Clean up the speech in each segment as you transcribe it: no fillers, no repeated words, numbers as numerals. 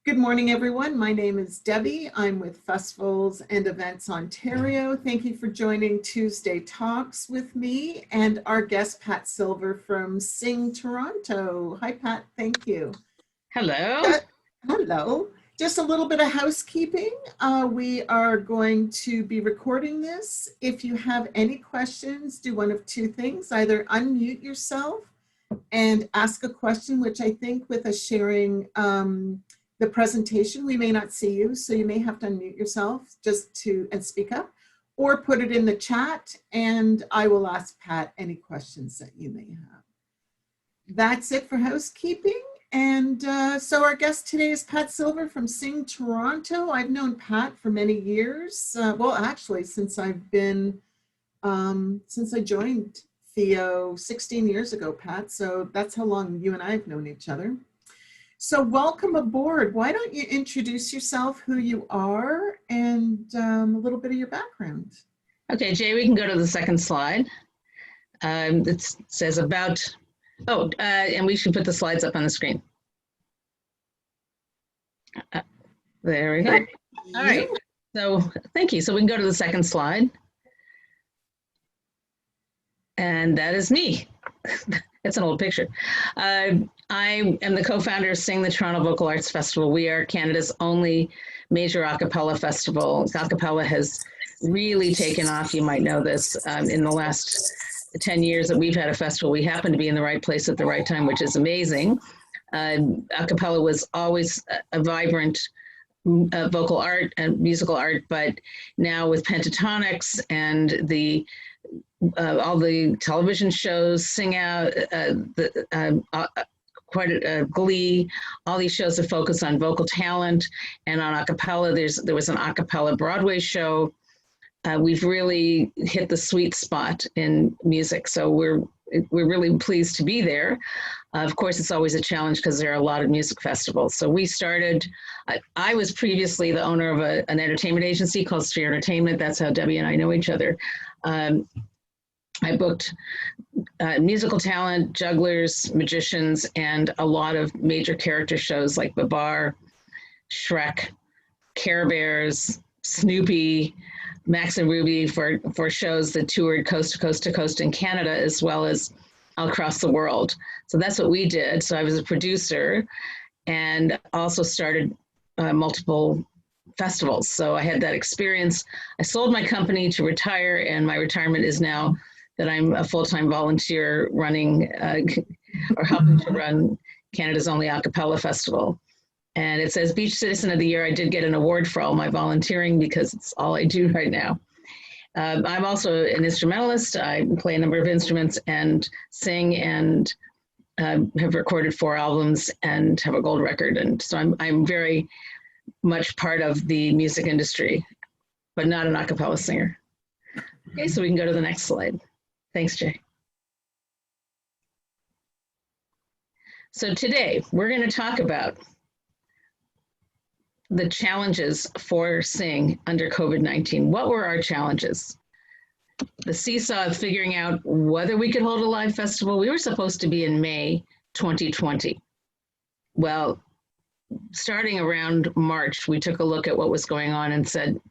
Good morning, everyone. My name is Debbie. I'm with Festivals and Events Ontario. Thank you for joining Tuesday Talks with me and our guest, Pat Silver from Sing Toronto. Hi, Pat. Thank you. Hello. Hello. Just a little bit of housekeeping. We are going to be recording this. If you have any questions, do one of two things. Either unmute yourself and ask a question, which I think with us sharing the presentation, we may not see you, so you may have to unmute yourself and speak up, or put it in the chat and I will ask Pat any questions that you may have. That's it for housekeeping. And so our guest today is Pat Silver from Sing Toronto. I've known Pat for many years. Well, actually, since I joined FEO 16 years ago, Pat. So that's how long you and I have known each other. So welcome aboard. Why don't you introduce yourself, who you are, and a little bit of your background. Okay, Jay, we can go to the second slide. It says about, and we should put the slides up on the screen. There we go. All right, so thank you. So we can go to the second slide. And that is me. It's an old picture. I am the co-founder of Sing, the Toronto Vocal Arts Festival. We are Canada's only major a cappella festival. A cappella has really taken off, you might know this, in the last 10 years that we've had a festival. We happen to be in the right place at the right time, which is amazing. A cappella was always a vibrant vocal art and musical art, but now with pentatonics and all the television shows, Sing Out, Glee, all these shows that focus on vocal talent and on a cappella. There was an a cappella Broadway show. We've really hit the sweet spot in music, so we're really pleased to be there. Of course, it's always a challenge because there are a lot of music festivals. So we started, I was previously the owner of an entertainment agency called Sphere Entertainment. That's how Debbie and I know each other. I booked musical talent, jugglers, magicians, and a lot of major character shows like Babar, Shrek, Care Bears, Snoopy, Max and Ruby for shows that toured coast to coast to coast in Canada as well as across the world. So that's what we did. So I was a producer and also started multiple festivals. So I had that experience. I sold my company to retire, and my retirement is now that I'm a full-time volunteer running or helping to run Canada's only a cappella festival. And it says Beach Citizen of the Year. I did get an award for all my volunteering because it's all I do right now. I'm also an instrumentalist. I play a number of instruments and sing, and have recorded 4 albums and have a gold record. And so I'm very much part of the music industry, but not an a cappella singer. Okay, so we can go to the next slide. Thanks, Jay. So today we're going to talk about the challenges for Sing under COVID-19. What were our challenges? The seesaw of figuring out whether we could hold a live festival. We were supposed to be in May 2020. Well, starting around March, we took a look at what was going on and said,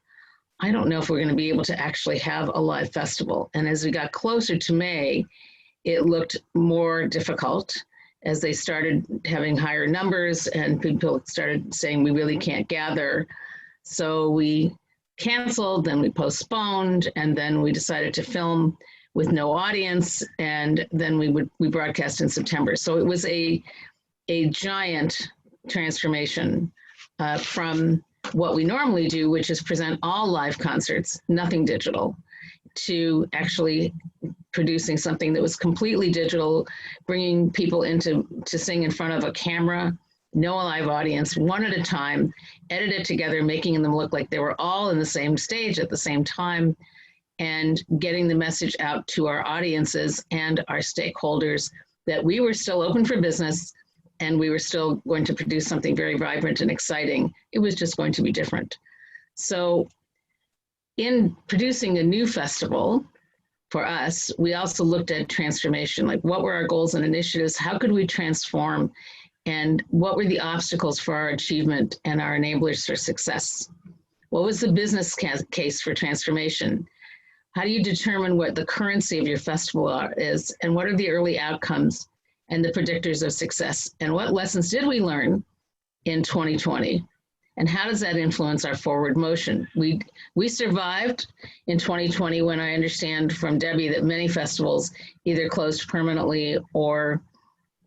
I don't know if we're going to be able to actually have a live festival. And as we got closer to May, it looked more difficult as they started having higher numbers and people started saying we really can't gather. So we canceled, then we postponed, and then we decided to film with no audience, and then we broadcast in September. So it was a giant transformation from what we normally do, which is present all live concerts, nothing digital, to actually producing something that was completely digital, bringing people to sing in front of a camera, no live audience, one at a time, edit it together, making them look like they were all in the same stage at the same time, and getting the message out to our audiences and our stakeholders that we were still open for business and we were still going to produce something very vibrant and exciting. It was just going to be different. So in producing a new festival, for us, we also looked at transformation, like what were our goals and initiatives? How could we transform And what were the obstacles for our achievement and our enablers for success? What was the business case for transformation? How do you determine what the currency of your festival is? And what are the early outcomes and the predictors of success? And what lessons did we learn in 2020? And how does that influence our forward motion? We survived in 2020 when I understand from Debbie that many festivals either closed permanently or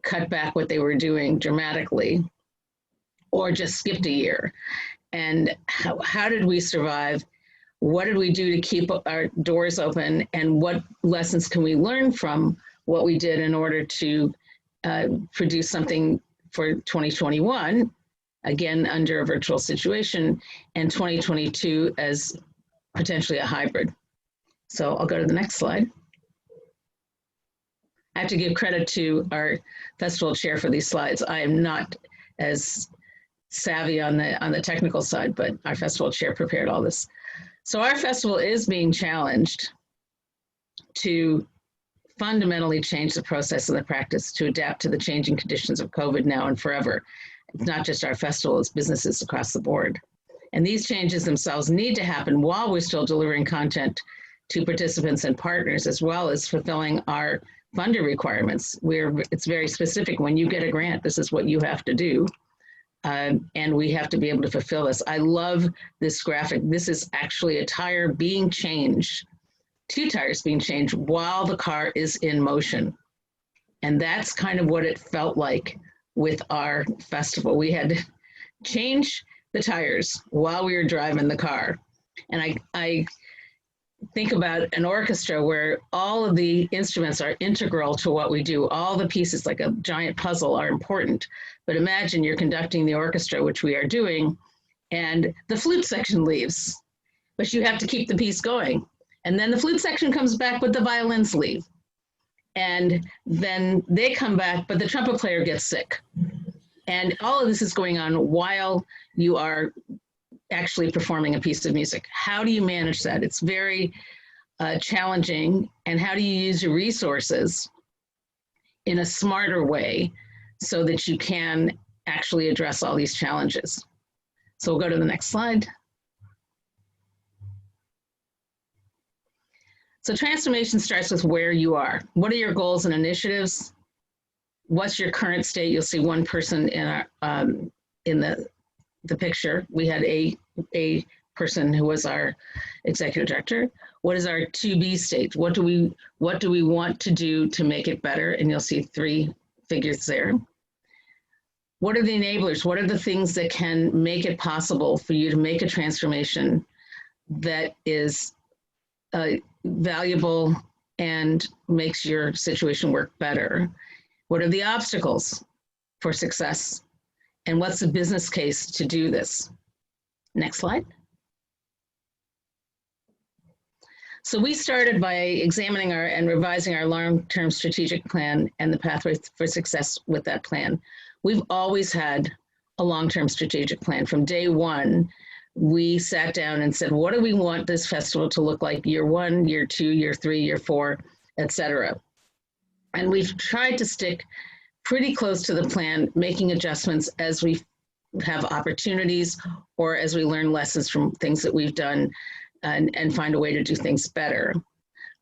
cut back what they were doing dramatically or just skipped a year. And how did we survive? What did we do to keep our doors open? And what lessons can we learn from what we did in order to produce something for 2021? Again, under a virtual situation, and 2022 as potentially a hybrid. So I'll go to the next slide. I have to give credit to our festival chair for these slides. I am not as savvy on the technical side, but our festival chair prepared all this. So our festival is being challenged to fundamentally change the process and the practice to adapt to the changing conditions of COVID now and forever. It's not just our festival, it's businesses across the board. And these changes themselves need to happen while we're still delivering content to participants and partners, as well as fulfilling our funder requirements. It's very specific. When you get a grant, this is what you have to do. And we have to be able to fulfill this. I love this graphic. This is actually a tire being changed, 2 tires being changed while the car is in motion. And that's kind of what it felt like with our festival. We had to change the tires while we were driving the car. And I think about an orchestra where all of the instruments are integral to what we do. All the pieces, like a giant puzzle, are important. But imagine you're conducting the orchestra, which we are doing, and the flute section leaves, but you have to keep the piece going. And then the flute section comes back, but the violins leave. And then they come back, but the trumpet player gets sick. And all of this is going on while you are actually performing a piece of music. How do you manage that? It's very challenging. And how do you use your resources in a smarter way so that you can actually address all these challenges? So we'll go to the next slide. So transformation starts with where you are. What are your goals and initiatives? What's your current state? You'll see one person in our in the picture. We had a person who was our executive director. What is our to-be state? What do we want to do to make it better? And you'll see 3 figures there. What are the enablers? What are the things that can make it possible for you to make a transformation that is valuable and makes your situation work better? What are the obstacles for success? And what's the business case to do this? Next slide. So we started by examining and revising our long-term strategic plan and the pathway for success with that plan. We've always had a long-term strategic plan. From day one, we sat down and said, what do we want this festival to look like year 1, year 2, year 3, year 4, et cetera. And we've tried to stick pretty close to the plan, making adjustments as we have opportunities or as we learn lessons from things that we've done and find a way to do things better.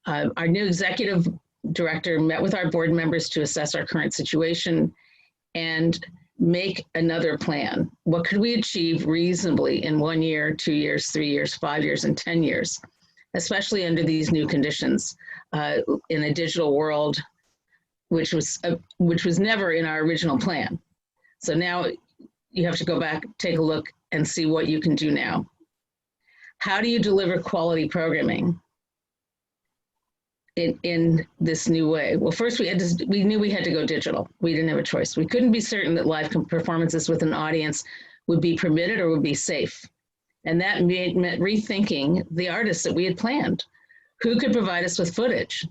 Our new executive director met with our board members to assess our current situation and make another plan. What could we achieve reasonably in 1 year, 2 years, 3 years, 5 years, and 10 years, especially under these new conditions in a digital world, which was never in our original plan. So now you have to go back, take a look, and see what you can do now. How do you deliver quality programming in this new way? Well, first we knew we had to go digital. We didn't have a choice. We couldn't be certain that live performances with an audience would be permitted or would be safe. And that meant rethinking the artists that we had planned. Who could provide us with footage?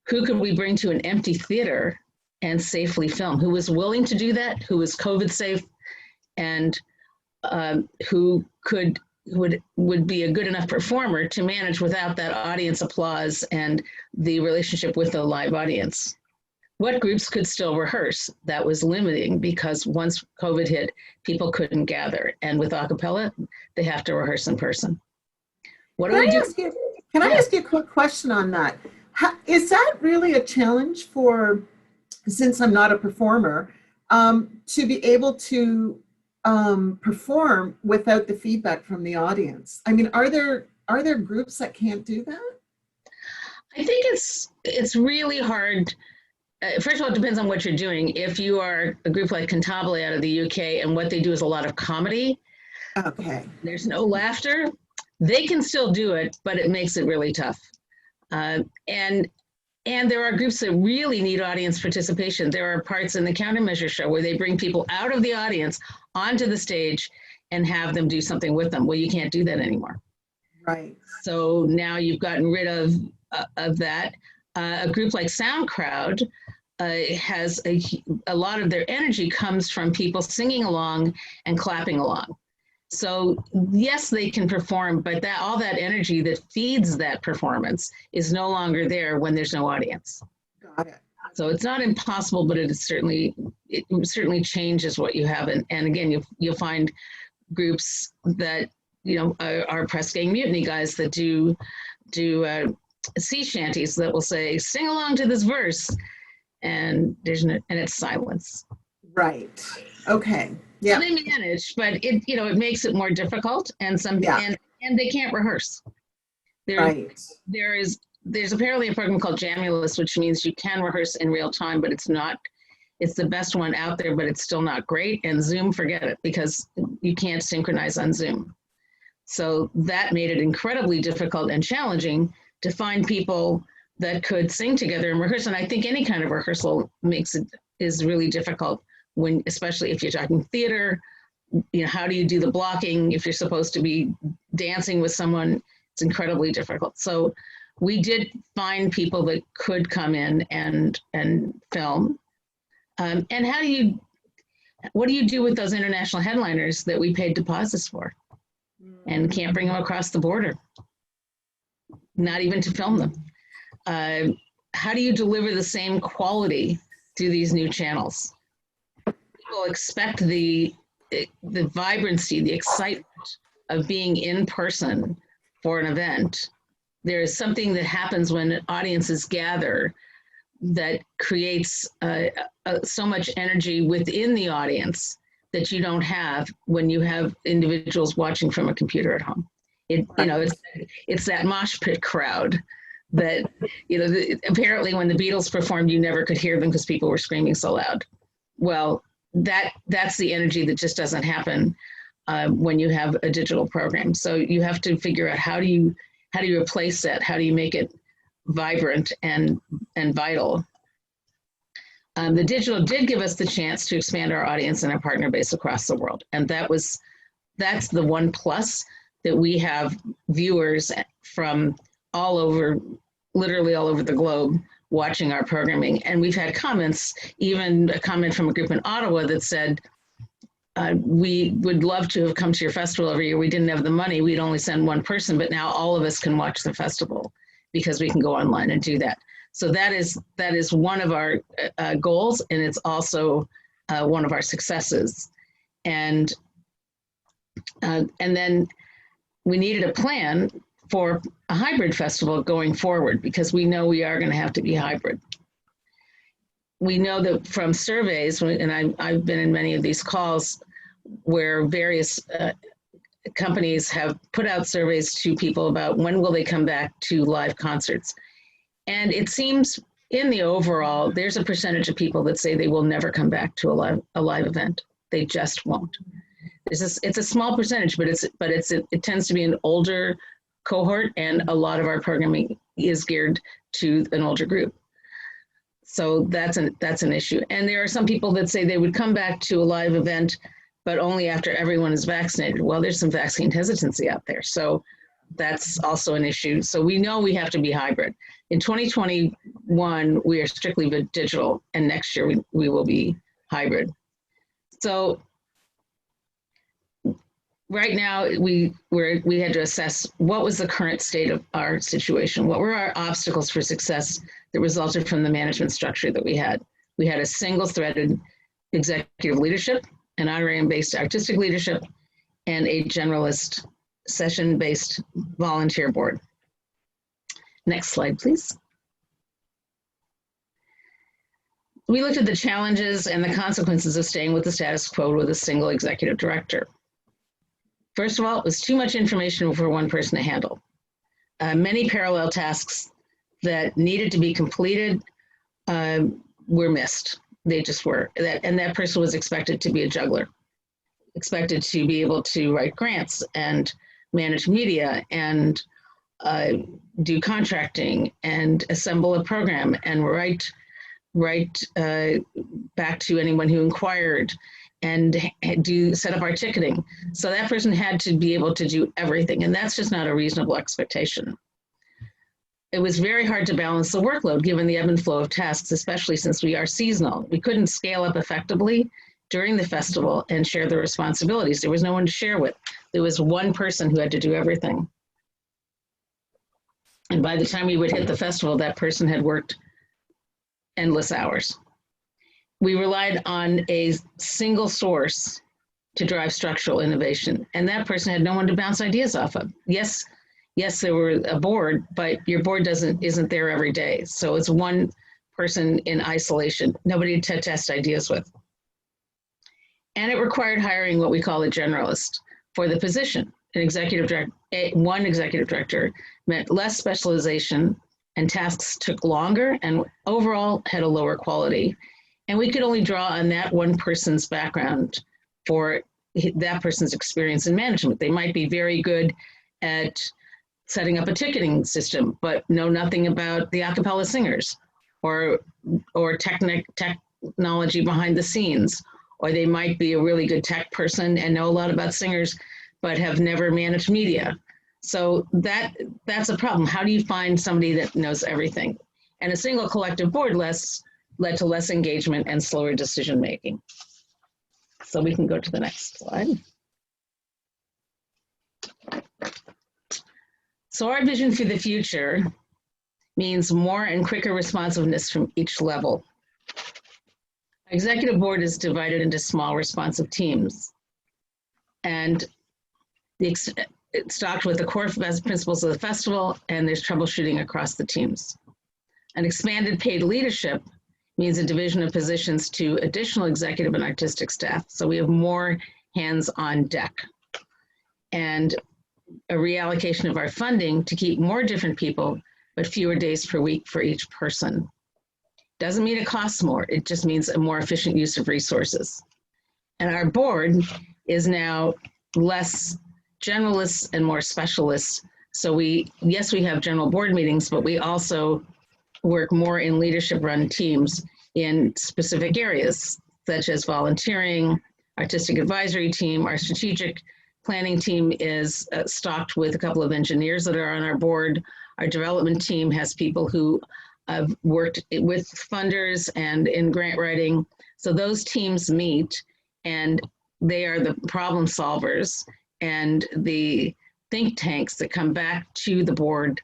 Who could we bring to an empty theater and safely film? Who was willing to do that? Who was COVID safe? And who would be a good enough performer to manage without that audience applause and the relationship with the live audience. what groups could still rehearse. That was limiting because once COVID hit, people couldn't gather. And with a cappella, they have to rehearse in person. What do we do? Can I ask you a quick question on that? Is that really a challenge for, since I'm not a performer, to be able to perform without the feedback from the audience? I mean, are there groups that can't do that? I think it's really hard. First of all, it depends on what you're doing. If you are a group like Cantabile out of the UK and what they do is a lot of comedy, okay, there's no laughter, they can still do it, but it makes it really tough. And there are groups that really need audience participation. There are parts in the countermeasure show where they bring people out of the audience onto the stage and have them do something with them. Well, you can't do that anymore. Right. So now you've gotten rid of that. A group like SoundCrowd has a lot of their energy comes from people singing along and clapping along. So yes, they can perform, but all that energy that feeds that performance is no longer there when there's no audience. Got it. So it's not impossible, but it certainly changes what you have. And again, you'll find groups that, you know, are press gang mutiny guys that do sea shanties that will say, sing along to this verse, and and it's silence. Right. Okay. Yeah. So they manage, but it makes it more difficult, and they can't rehearse. Right. There's apparently a program called Jamulus, which means you can rehearse in real time, but it's the best one out there, but it's still not great. And Zoom, forget it, because you can't synchronize on Zoom. So that made it incredibly difficult and challenging to find people that could sing together and rehearse. And I think any kind of rehearsal is really difficult especially if you're talking theater. You know, how do you do the blocking? If you're supposed to be dancing with someone, it's incredibly difficult. So we did find people that could come in and film. And what do you do with those international headliners that we paid deposits for and can't bring them across the border? Not even to film them. How do you deliver the same quality through these new channels? People expect the vibrancy, the excitement of being in person for an event. There is something that happens when audiences gather that creates so much energy within the audience that you don't have when you have individuals watching from a computer at home. It's that mosh pit crowd that, apparently when the Beatles performed, you never could hear them because people were screaming so loud. Well, that's the energy that just doesn't happen when you have a digital program. So you have to figure out how do you replace that? How do you make it vibrant and vital? The digital did give us the chance to expand our audience and our partner base across the world. And that's the one plus, that we have viewers from all over, literally all over the globe, watching our programming. And we've had comments, even a comment from a group in Ottawa that said, we would love to have come to your festival every year. We didn't have the money. We'd only send one person, but now all of us can watch the festival because we can go online and do that. So that is one of our goals, and it's also one of our successes. And then we needed a plan for a hybrid festival going forward, because we know we are going to have to be hybrid. We know that from surveys, and I've been in many of these calls where various companies have put out surveys to people about when will they come back to live concerts. And it seems in the overall, there's a percentage of people that say they will never come back to a live event. They just won't. It's a small percentage, but it tends to be an older cohort, and a lot of our programming is geared to an older group. So that's an issue. And there are some people that say they would come back to a live event, but only after everyone is vaccinated. Well, there's some vaccine hesitancy out there. So that's also an issue. So we know we have to be hybrid. In 2021, we are strictly digital, and next year we will be hybrid. So right now, we had to assess what was the current state of our situation. What were our obstacles for success that resulted from the management structure that we had? We had a single-threaded executive leadership, an honorarium-based artistic leadership, and a generalist session-based volunteer board. Next slide, please. We looked at the challenges and the consequences of staying with the status quo with a single executive director. First of all, it was too much information for one person to handle. Many parallel tasks that needed to be completed were missed. They just were. And that person was expected to be a juggler, expected to be able to write grants and manage media and do contracting and assemble a program and write back to anyone who inquired and set up our ticketing. So that person had to be able to do everything, and that's just not a reasonable expectation. It was very hard to balance the workload given the ebb and flow of tasks, especially since we are seasonal. We couldn't scale up effectively during the festival and share the responsibilities. There was no one to share with. There was one person who had to do everything. And by the time we would hit the festival, that person had worked endless hours. We relied on a single source to drive structural innovation, and that person had no one to bounce ideas off of. Yes, there were a board, but your board isn't there every day. So it's one person in isolation, nobody to test ideas with. And it required hiring what we call a generalist for the position. One executive director meant less specialization, and tasks took longer and overall had a lower quality. And we could only draw on that one person's background for that person's experience in management. They might be very good at setting up a ticketing system, but know nothing about the a cappella singers or technology behind the scenes. Or they might be a really good tech person and know a lot about singers, but have never managed media. So that's a problem. How do you find somebody that knows everything? And a single collective board led to less engagement and slower decision-making. So we can go to the next slide. So our vision for the future means more and quicker responsiveness from each level. Our executive board is divided into small responsive teams, and it's stocked with the core principles of the festival, and there's troubleshooting across the teams. An expanded paid leadership means a division of positions to additional executive and artistic staff. So we have more hands on deck. And a reallocation of our funding to keep more different people, but fewer days per week for each person. Doesn't mean it costs more, it just means a more efficient use of resources. And our board is now less generalists and more specialists. So yes, we have general board meetings, but we also work more in leadership run teams in specific areas, such as volunteering, artistic advisory team. Our strategic planning team is stocked with a couple of engineers that are on our board. Our development team has people who have worked with funders and in grant writing. So those teams meet and they are the problem solvers and the think tanks that come back to the board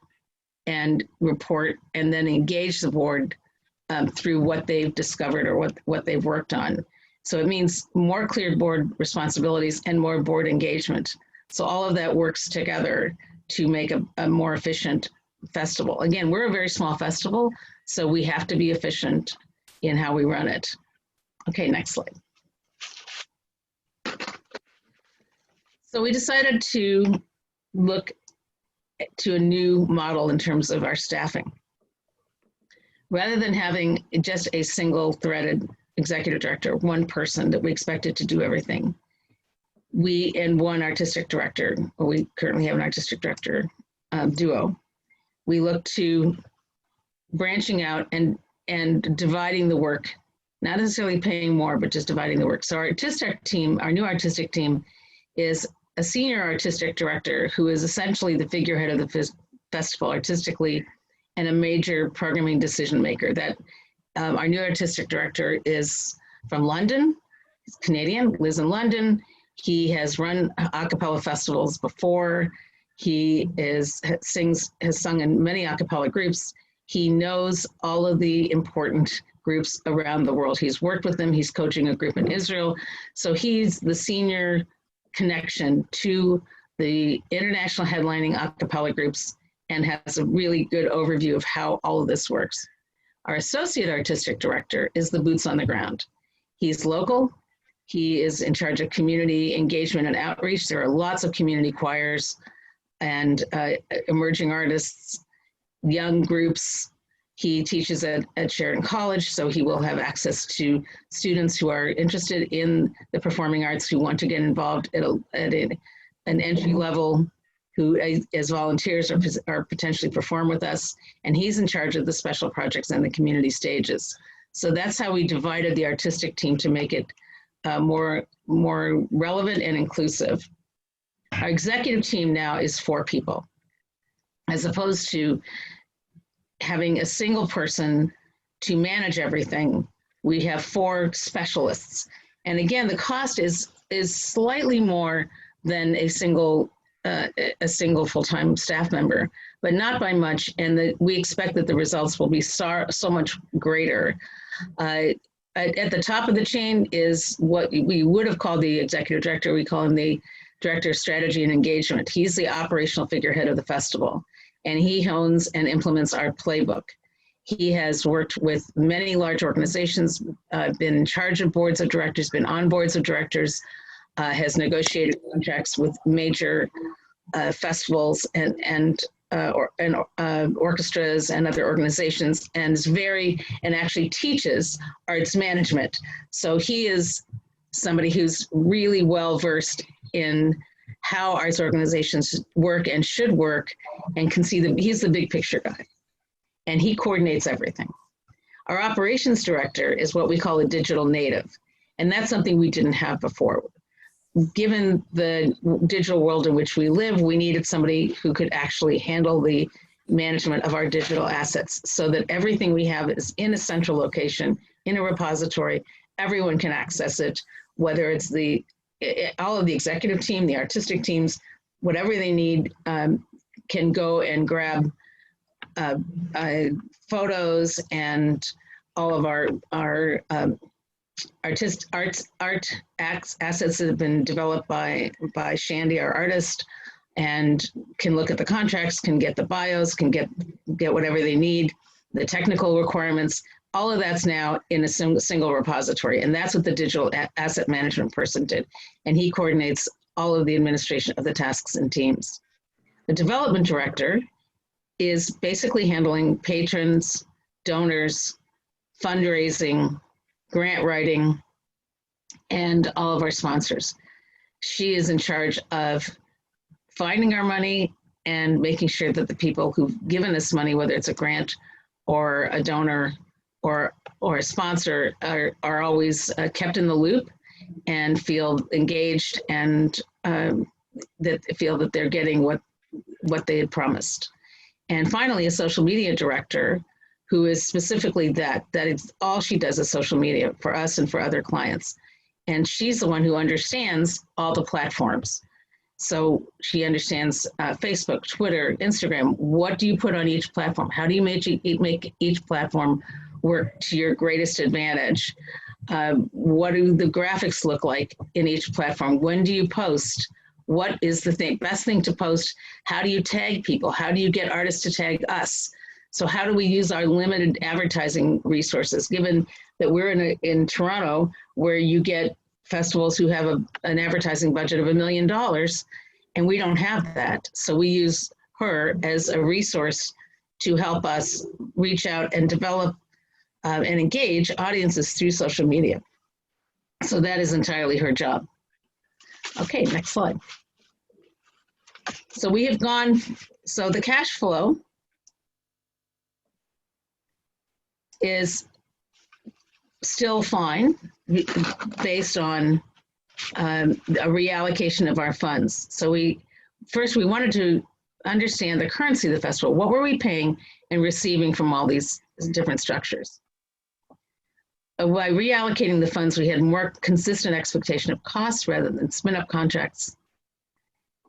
and report and then engage the board through what they've discovered or what they've worked on. So it means more clear board responsibilities and more board engagement. So all of that works together to make a more efficient festival. Again, we're a very small festival, so we have to be efficient in how we run it. Okay, next slide. So we decided to look to a new model in terms of our staffing. Rather than having just a single threaded executive director, one person that we expected to do everything, and one artistic director, or we currently have an artistic director duo, we look to branching out and dividing the work, not necessarily paying more, but just dividing the work. So our artistic team, our new artistic team, is a senior artistic director who is essentially the figurehead of the festival artistically and a major programming decision maker. That our new artistic director is from London, he's Canadian, lives in London. He has run a cappella festivals before. He has sung in many a cappella groups. He knows all of the important groups around the world. He's worked with them. He's coaching a group in Israel. So he's the senior connection to the international headlining a cappella groups and has a really good overview of how all of this works. Our associate artistic director is the boots on the ground. He's local. He is in charge of community engagement and outreach. There are lots of community choirs and emerging artists, young groups. He teaches at Sheridan College, so he will have access to students who are interested in the performing arts, who want to get involved at an entry level, who as volunteers are potentially perform with us. And he's in charge of the special projects and the community stages. So that's how we divided the artistic team to make it more relevant and inclusive. Our executive team now is 4 people, as opposed to having a single person to manage everything. We have 4 specialists. And again, the cost is slightly more than a single full-time staff member, but not by much. And we expect that the results will be so much greater. At the top of the chain is what we would have called the executive director. We call him the director of strategy and engagement. He's the operational figurehead of the festival, and he hones and implements our playbook. He has worked with many large organizations, been in charge of boards of directors, been on boards of directors, has negotiated contracts with major festivals and orchestras and other organizations, and actually teaches arts management. So he is somebody who's really well versed in how arts organizations work and should work, and can see he's the big picture guy, and he coordinates everything. Our operations director is what we call a digital native, and that's something we didn't have before. Given the digital world in which we live, we needed somebody who could actually handle the management of our digital assets so that everything we have is in a central location, in a repository. Everyone can access it, whether it's all of the executive team, the artistic teams, whatever they need, can go and grab photos and all of our art assets that have been developed by Shandy, our artist, and can look at the contracts, can get the bios, can get whatever they need, the technical requirements. All of that's now in a single repository, and that's what the digital asset management person did. And he coordinates all of the administration of the tasks and teams. The development director is basically handling patrons, donors, fundraising, grant writing, and all of our sponsors. She is in charge of finding our money and making sure that the people who've given us money, whether it's a grant or a donor or a sponsor, are always kept in the loop and feel engaged, and that feel that they're getting what they had promised. And finally, a social media director, who is specifically that is all she does is social media for us and for other clients. And she's the one who understands all the platforms. So she understands Facebook, Twitter, Instagram. What do you put on each platform? How do you make each platform work to your greatest advantage? What do the graphics look like in each platform? When do you post? What is the best thing to post? How do you tag people? How do you get artists to tag us? So how do we use our limited advertising resources, given that we're in Toronto, where you get festivals who have an advertising budget of $1 million, and we don't have that. So we use her as a resource to help us reach out and develop and engage audiences through social media. So that is entirely her job. Okay, next slide. So we have so the cash flow is still fine based on a reallocation of our funds. So we wanted to understand the currency of the festival. What were we paying and receiving from all these different structures? By reallocating the funds, we had more consistent expectation of costs rather than spin-up contracts,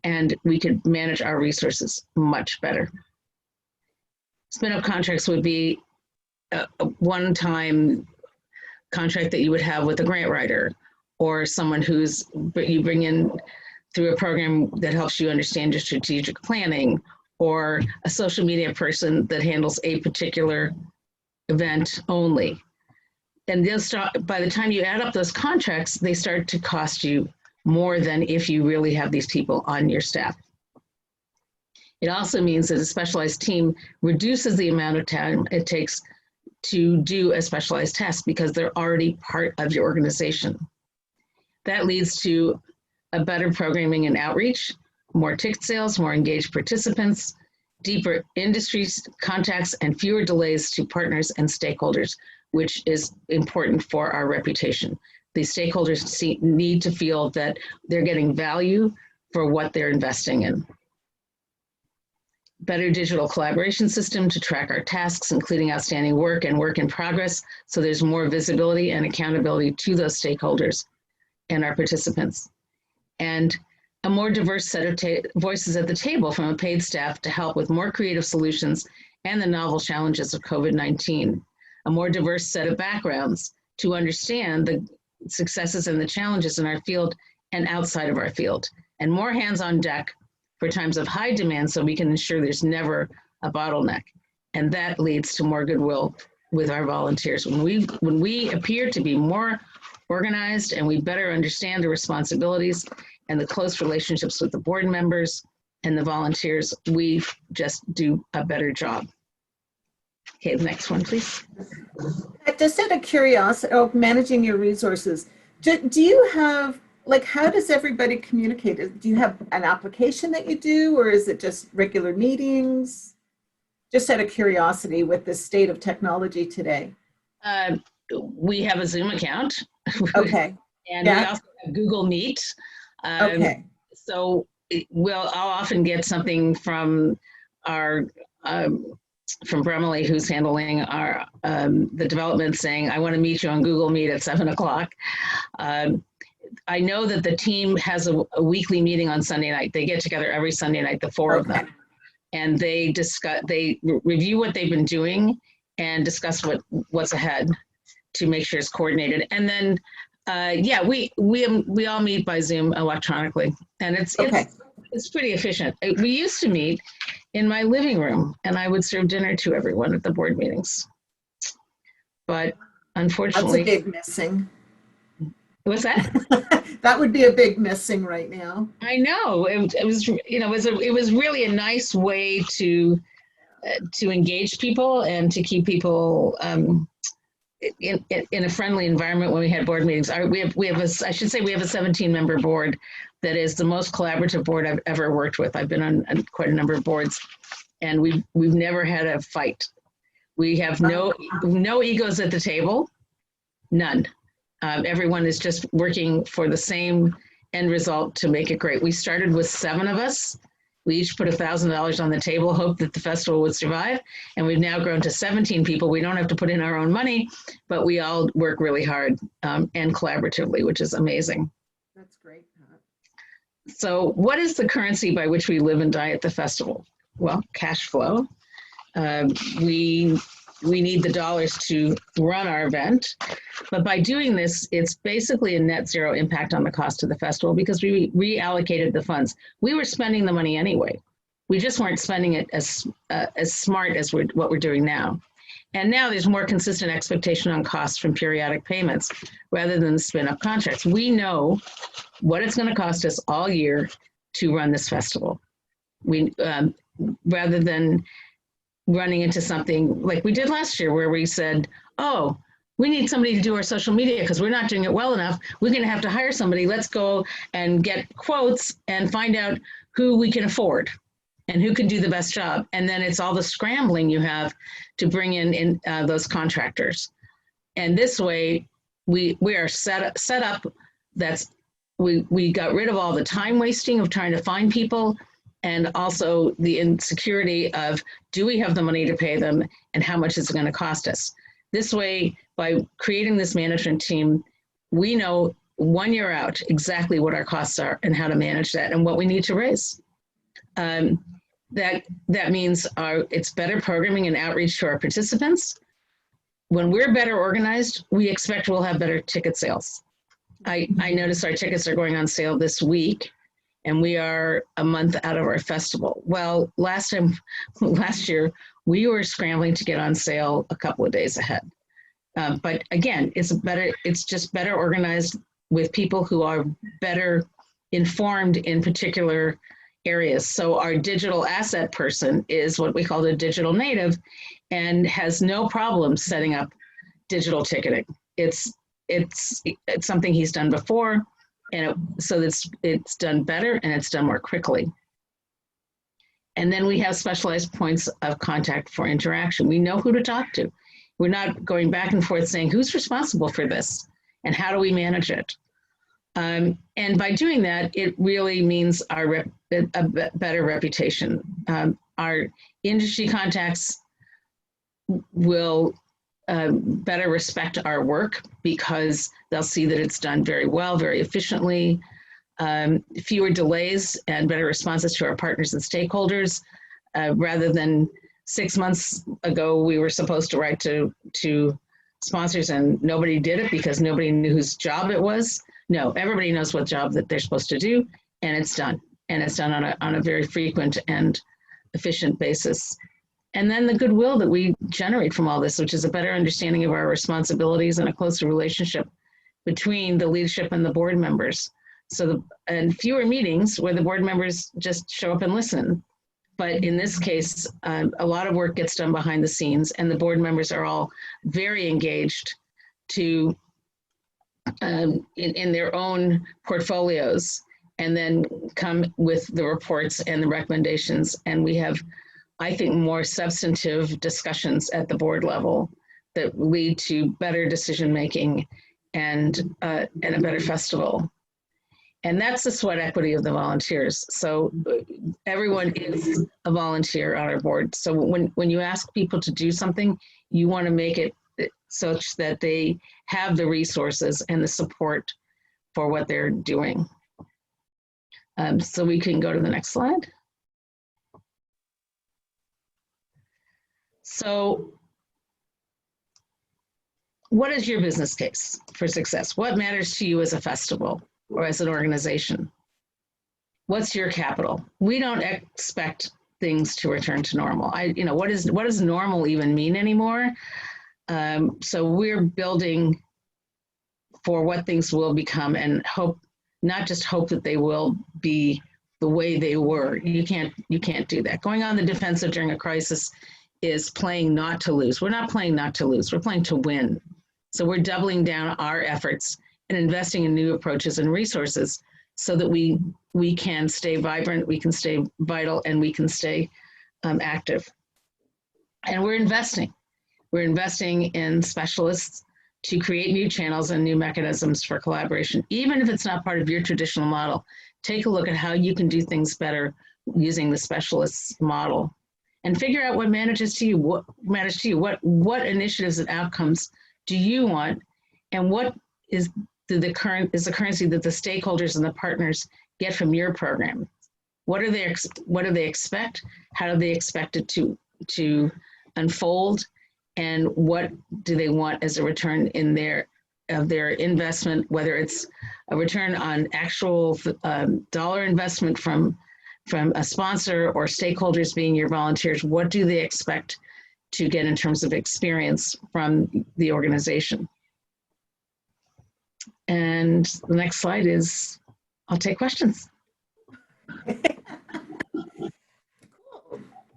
and we could manage our resources much better. Spin-up contracts would be a one-time contract that you would have with a grant writer, or someone you bring in through a program that helps you understand your strategic planning, or a social media person that handles a particular event only. And they'll start, by the time you add up those contracts, they start to cost you more than if you really have these people on your staff. It also means that a specialized team reduces the amount of time it takes to do a specialized task because they're already part of your organization. That leads to a better programming and outreach, more ticket sales, more engaged participants, deeper industry contacts, and fewer delays to partners and stakeholders, which is important for our reputation. These stakeholders need to feel that they're getting value for what they're investing in. Better digital collaboration system to track our tasks, including outstanding work and work in progress, so there's more visibility and accountability to those stakeholders and our participants. And a more diverse set of voices at the table from a paid staff to help with more creative solutions and the novel challenges of COVID-19. A more diverse set of backgrounds to understand the successes and the challenges in our field and outside of our field. And more hands on deck for times of high demand so we can ensure there's never a bottleneck. And that leads to more goodwill with our volunteers. When we appear to be more organized and we better understand the responsibilities and the close relationships with the board members and the volunteers, we just do a better job. Okay, the next one, please. Just out of curiosity, managing your resources, do you have, like, how does everybody communicate? Do you have an application that you do, or is it just regular meetings? Just out of curiosity with the state of technology today. We have a Zoom account. Okay. And we also have Google Meet. Okay. So I'll often get something from our, from Bremley, who's handling our, the development, saying, I want to meet you on Google Meet at 7 o'clock. I know that the team has a weekly meeting on Sunday night. They get together every Sunday night, the four of them, and they review what they've been doing and discuss what's ahead to make sure it's coordinated. And then, we all meet by Zoom electronically, and it's pretty efficient. We used to meet in my living room, and I would serve dinner to everyone at the board meetings. But unfortunately, that's a big missing. What's that? That would be a big missing right now. I know. It was, it was really a nice way to engage people and to keep people in a friendly environment when we had board meetings. We have a 17-member board that is the most collaborative board I've ever worked with. I've been on quite a number of boards, and we've never had a fight. We have no egos at the table, none. Everyone is just working for the same end result to make it great. We started with 7 of us. We each put $1,000 on the table, hoped that the festival would survive. And we've now grown to 17 people. We don't have to put in our own money, but we all work really hard and collaboratively, which is amazing. That's great, Pat. So what is the currency by which we live and die at the festival? Well, cash flow. We need the dollars to run our event, but by doing this, it's basically a net zero impact on the cost of the festival because we reallocated the funds. We were spending the money anyway. We just weren't spending it as smart as what we're doing now. And now there's more consistent expectation on costs from periodic payments rather than spin-up contracts. We know what it's going to cost us all year to run this festival. Rather than running into something like we did last year where we said, oh, we need somebody to do our social media because we're not doing it well enough. We're going to have to hire somebody. Let's go and get quotes and find out who we can afford and who can do the best job. And then it's all the scrambling you have to bring in those contractors. And this way we are set up we got rid of all the time wasting of trying to find people, and also the insecurity of, do we have the money to pay them and how much is it going to cost us? This way, by creating this management team, we know 1 year out exactly what our costs are and how to manage that and what we need to raise. That means it's better programming and outreach to our participants. when we're better organized, we expect we'll have better ticket sales. I noticed our tickets are going on sale this week, and we are a month out of our festival. Well, last year, we were scrambling to get on sale a couple of days ahead. But again, it's just better organized with people who are better informed in particular areas. So our digital asset person is what we call a digital native and has no problem setting up digital ticketing. It's something he's done before, and so it's done better and it's done more quickly. And then we have specialized points of contact for interaction. We know who to talk to. We're not going back and forth saying, who's responsible for this and how do we manage it? And by doing that, it really means a better reputation. Our industry contacts will better respect our work because they'll see that it's done very well, very efficiently, fewer delays and better responses to our partners and stakeholders. Rather than 6 months ago, we were supposed to write to sponsors and nobody did it because nobody knew whose job it was. No, everybody knows what job that they're supposed to do, and it's done. And it's done on a very frequent and efficient basis. And then the goodwill that we generate from all this, which is a better understanding of our responsibilities and a closer relationship between the leadership and the board members. And fewer meetings where the board members just show up and listen. But in this case, a lot of work gets done behind the scenes, and the board members are all very engaged to in their own portfolios, and then come with the reports and the recommendations. And we have, I think, more substantive discussions at the board level that lead to better decision-making and a better festival. And that's the sweat equity of the volunteers. So everyone is a volunteer on our board. So when you ask people to do something, you want to make it such that they have the resources and the support for what they're doing. So we can go to the next slide. So what is your business case for success? What matters to you as a festival or as an organization? What's your capital? We don't expect things to return to normal. What does normal even mean anymore? So we're building for what things will become, and hope, not just hope that they will be the way they were. You can't do that. Going on the defensive during a crisis is playing not to lose. We're not playing not to lose. We're playing to win. So we're doubling down our efforts and investing in new approaches and resources so that we can stay vibrant, we can stay vital, and we can stay active. And we're investing. We're investing in specialists to create new channels and new mechanisms for collaboration. Even if it's not part of your traditional model, take a look at how you can do things better using the specialists model, and figure out what matters to you. What initiatives and outcomes do you want, and what is the currency that the stakeholders and the partners get from your program? What do they expect? How do they expect it to unfold? And what do they want as a return of their investment, whether it's a return on actual dollar investment from a sponsor or stakeholders being your volunteers? What do they expect to get in terms of experience from the organization? And the next slide is, I'll take questions.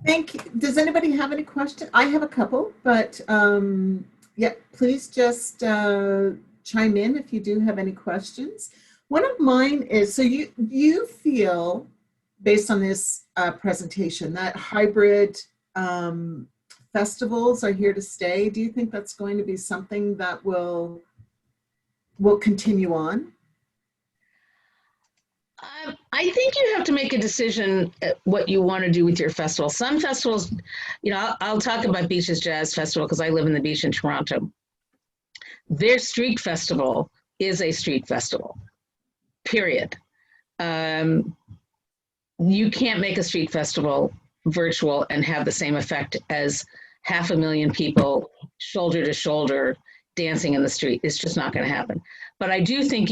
Thank you. Does anybody have any questions? I have a couple, but yeah, please just chime in if you do have any questions. One of mine is, so you feel, based on this presentation, that hybrid festivals are here to stay. Do you think that's going to be something that will continue on? I think you have to make a decision what you want to do with your festival. Some festivals, I'll talk about Beaches Jazz Festival because I live in the beach in Toronto. Their street festival is a street festival, period. You can't make a street festival virtual and have the same effect as 500,000 people shoulder to shoulder dancing in the street. It's just not going to happen. But I do think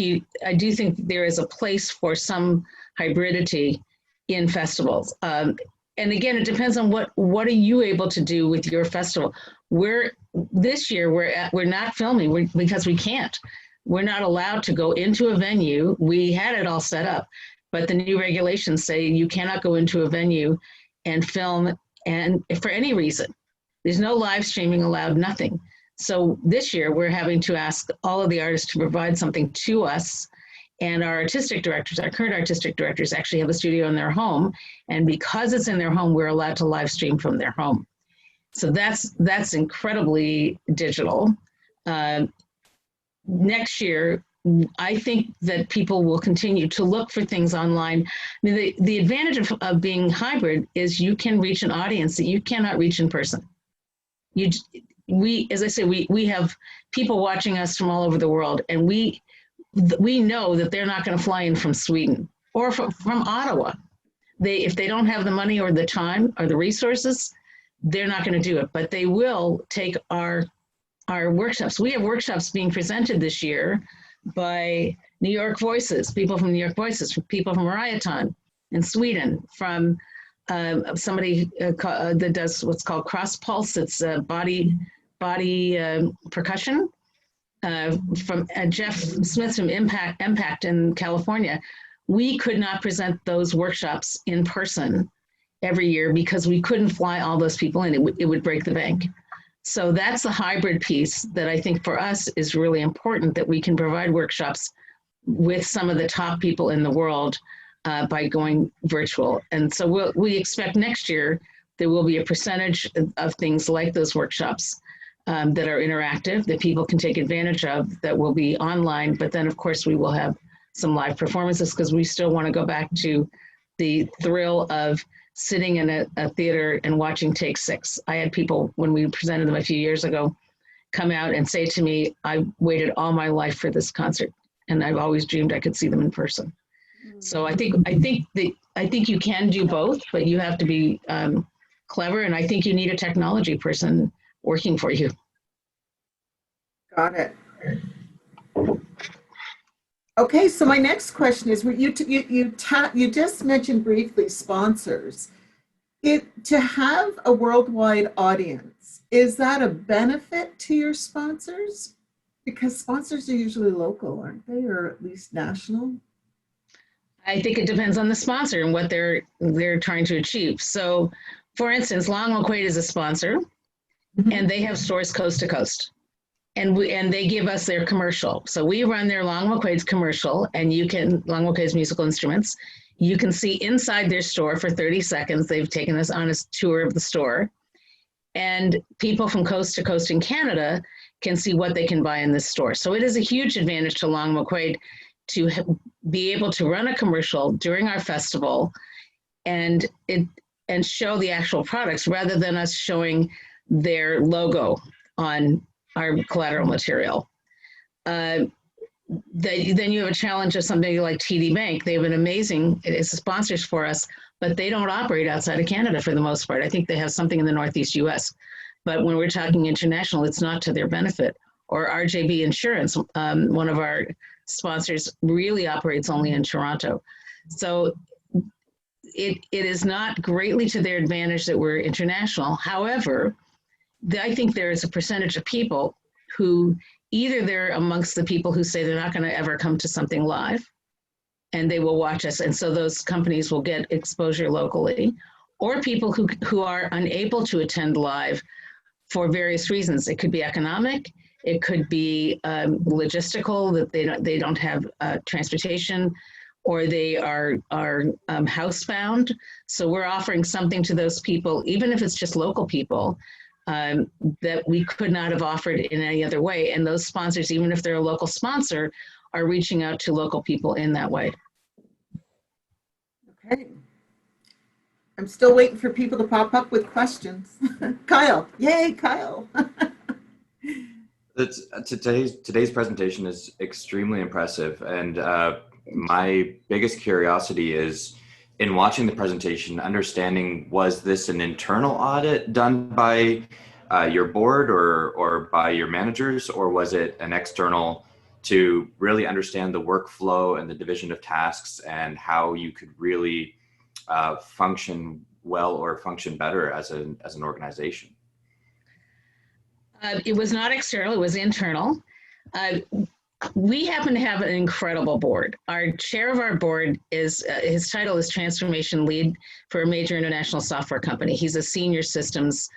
there is a place for some hybridity in festivals. And again, it depends on what are you able to do with your festival. This year we're not filming because we can't. We're not allowed to go into a venue. We had it all set up, but the new regulations say you cannot go into a venue and film, and for any reason. There's no live streaming allowed, nothing. So this year we're having to ask all of the artists to provide something to us. And our artistic directors, our current artistic directors, actually have a studio in their home. And because it's in their home, we're allowed to live stream from their home. So that's incredibly digital. Next year, I think that people will continue to look for things online. I mean, the advantage of being hybrid is you can reach an audience that you cannot reach in person. As I say, we have people watching us from all over the world, and we know that they're not going to fly in from Sweden or from Ottawa. If they don't have the money or the time or the resources, they're not going to do it, but they will take our workshops. We have workshops being presented this year by New York Voices, people from New York Voices, people from Rioton in Sweden, from somebody that does what's called cross pulse. It's body percussion. From Jeff Smith from Impact in California. We could not present those workshops in person every year because we couldn't fly all those people in. It would break the bank. So that's the hybrid piece that I think for us is really important, that we can provide workshops with some of the top people in the world by going virtual. And so we expect next year there will be a percentage of things like those workshops that are interactive, that people can take advantage of, that will be online. But then, of course, we will have some live performances because we still want to go back to the thrill of sitting in a theater and watching Take Six. I had people, when we presented them a few years ago, come out and say to me, I waited all my life for this concert, and I've always dreamed I could see them in person. So I think you can do both, but you have to be clever, and I think you need a technology person working for you. Got it. Okay, so my next question is, you just mentioned briefly sponsors. To have a worldwide audience, is that a benefit to your sponsors? Because sponsors are usually local, aren't they, or at least national? I think it depends on the sponsor and what they're trying to achieve. So, for instance, Long McQuaid is a sponsor. Mm-hmm. And they have stores coast to coast, and they give us their commercial. So we run their Long McQuaid's commercial, and Long McQuaid's musical instruments. You can see inside their store for 30 seconds. They've taken us on a tour of the store, and people from coast to coast in Canada can see what they can buy in this store. So it is a huge advantage to Long McQuaid to be able to run a commercial during our festival, and show the actual products rather than us showing their logo on our collateral material. Then you have a challenge of something like TD Bank. They have it's sponsors for us, but they don't operate outside of Canada for the most part. I think they have something in the Northeast US, but when we're talking international, it's not to their benefit. Or RJB Insurance, one of our sponsors, really operates only in Toronto. So it is not greatly to their advantage that we're international. However, I think there is a percentage of people who either they're amongst the people who say they're not going to ever come to something live, and they will watch us, and so those companies will get exposure locally, or people who are unable to attend live for various reasons. It could be economic, it could be logistical, that they don't have transportation, or they are housebound. So we're offering something to those people, even if it's just local people, that we could not have offered in any other way. And those sponsors, even if they're a local sponsor, are reaching out to local people in that way. Okay. I'm still waiting for people to pop up with questions. Kyle, yay, Kyle. Today's presentation is extremely impressive. And my biggest curiosity is, in watching the presentation, understanding, was this an internal audit done by your board or by your managers, or was it an external to really understand the workflow and the division of tasks and how you could really function well or function better as an organization? It was not external, it was internal. We happen to have an incredible board. Our chair of our board is, his title is Transformation Lead for a major international software company. He's a senior systems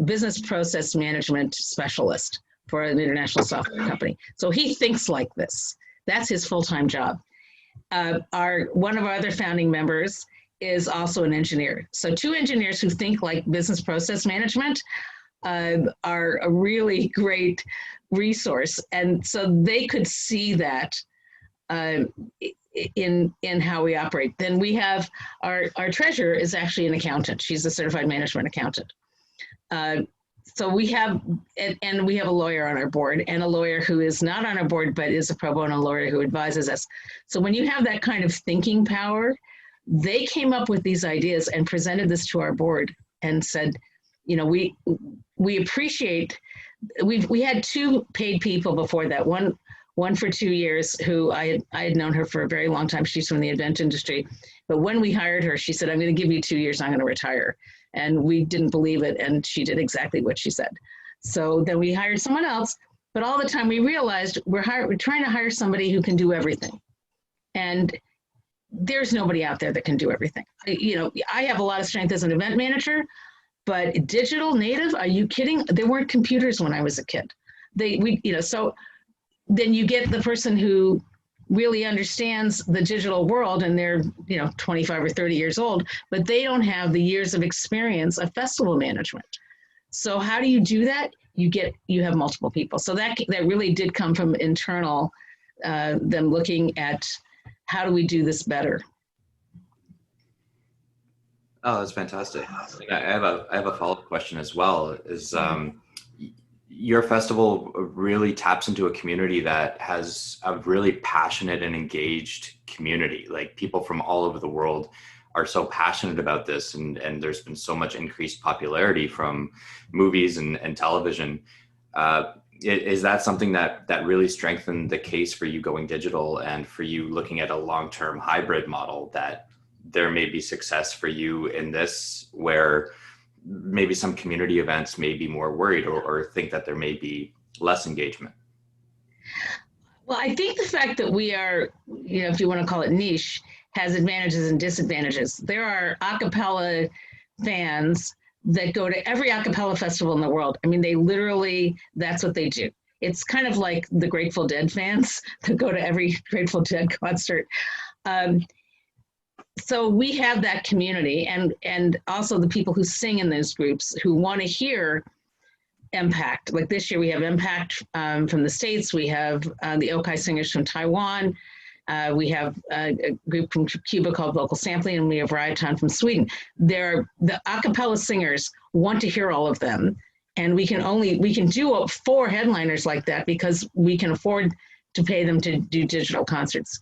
business process management specialist for an international software company. So he thinks like this. That's his full-time job. One of our other founding members is also an engineer. So two engineers who think like business process management are a really great resource. And so they could see that in how we operate. Then we have our treasurer is actually an accountant. She's a certified management accountant. So we have, and we have a lawyer on our board, and a lawyer who is not on our board, but is a pro bono lawyer who advises us. So when you have that kind of thinking power, they came up with these ideas and presented this to our board and said, you know, we appreciate, we had two paid people before that, one for 2 years who I had known her for a very long time. She's from the event industry. But when we hired her, she said, I'm going to give you 2 years, I'm going to retire. And we didn't believe it, and she did exactly what she said. So then we hired someone else, but all the time we realized we're trying to hire somebody who can do everything. And there's nobody out there that can do everything. You know, I have a lot of strength as an event manager, but digital native, are you kidding? There weren't computers when I was a kid. So then you get the person who really understands the digital world, and they're 25 or 30 years old, but they don't have the years of experience of festival management. So how do you do that? You have multiple people. So that really did come from internal, them looking at how do we do this better. Oh, that's fantastic. I have a follow-up question as well. Is your festival really taps into a community that has a really passionate and engaged community. Like, people from all over the world are so passionate about this, and there's been so much increased popularity from movies and television. Is that something that really strengthened the case for you going digital, and for you looking at a long-term hybrid model, that there may be success for you in this, where maybe some community events may be more worried or think that there may be less engagement? Well, I think the fact that we are, if you want to call it niche, has advantages and disadvantages. There are a cappella fans that go to every a cappella festival in the world. I mean, they literally, that's what they do. It's kind of like the Grateful Dead fans that go to every Grateful Dead concert. So we have that community, and also the people who sing in those groups who want to hear impact. Like this year we have impact from the States. We have the Okai singers from Taiwan. We have a group from Cuba called Vocal Sampling, and we have Ryoton from Sweden. The a cappella singers want to hear all of them. And we can do 4 headliners like that because we can afford to pay them to do digital concerts.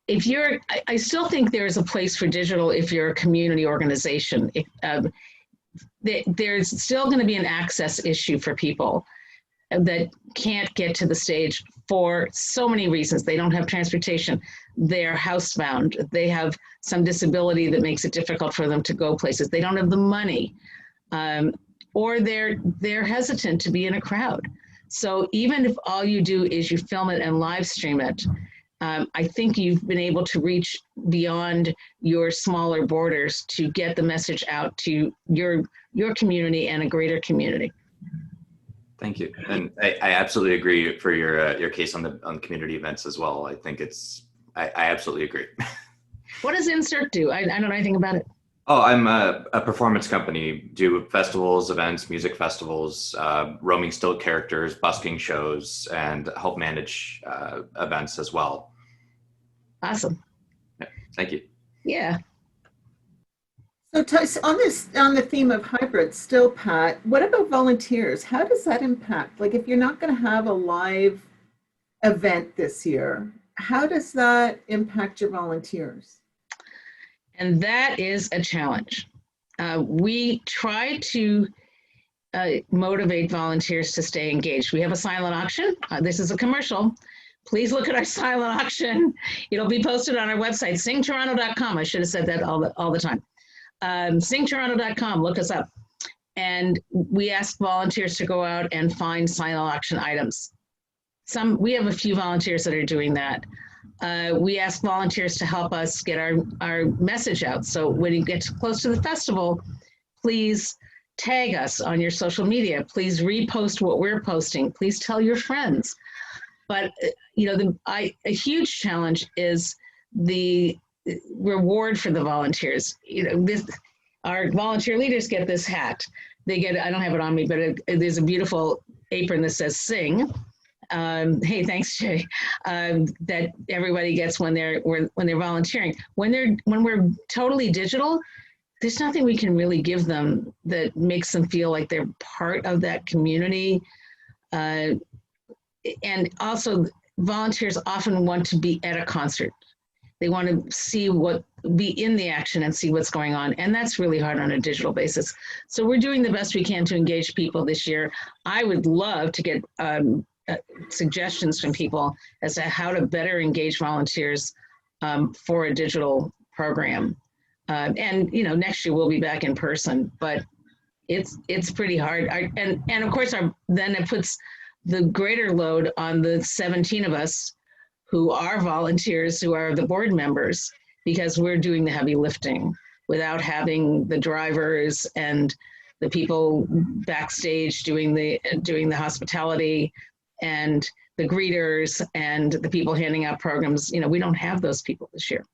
I still think there's a place for digital if you're a community organization. There's still going to be an access issue for people that can't get to the stage for so many reasons. They don't have transportation. They're housebound. They have some disability that makes it difficult for them to go places. They don't have the money, or they're hesitant to be in a crowd. So even if all you do is you film it and live stream it, I think you've been able to reach beyond your smaller borders to get the message out to your community and a greater community. Thank you, and I absolutely agree for your case on community events as well. I think I absolutely agree. What does Insert do? I don't know anything about it. Oh, I'm a performance company. Do festivals, events, music festivals, roaming still characters, busking shows, and help manage events as well. Awesome. Yeah, thank you. Yeah. So on the theme of hybrid still, Pat, what about volunteers? How does that impact? Like, if you're not going to have a live event this year, how does that impact your volunteers? And that is a challenge. We try to motivate volunteers to stay engaged. We have a silent auction. This is a commercial. Please look at our silent auction. It'll be posted on our website, singtoronto.com. I should have said that all the time. Singtoronto.com, look us up. And we ask volunteers to go out and find silent auction items. We have a few volunteers that are doing that. We ask volunteers to help us get our message out. So when you get close to the festival, please tag us on your social media. Please repost what we're posting. Please tell your friends. But a huge challenge is the reward for the volunteers. Our volunteer leaders get this hat. They get, I don't have it on me, but there's a beautiful apron that says "Sing." Hey, thanks, Jay. That everybody gets when they're volunteering. When we're totally digital, there's nothing we can really give them that makes them feel like they're part of that community. And also, volunteers often want to be at a concert. They want to be in the action and see what's going on. And that's really hard on a digital basis. So we're doing the best we can to engage people this year. I would love to get suggestions from people as to how to better engage volunteers for a digital program. And next year we'll be back in person, but it's pretty hard. And of course, then it puts the greater load on the 17 of us who are volunteers, who are the board members, because we're doing the heavy lifting without having the drivers and the people backstage doing the hospitality and the greeters and the people handing out programs. We don't have those people this year.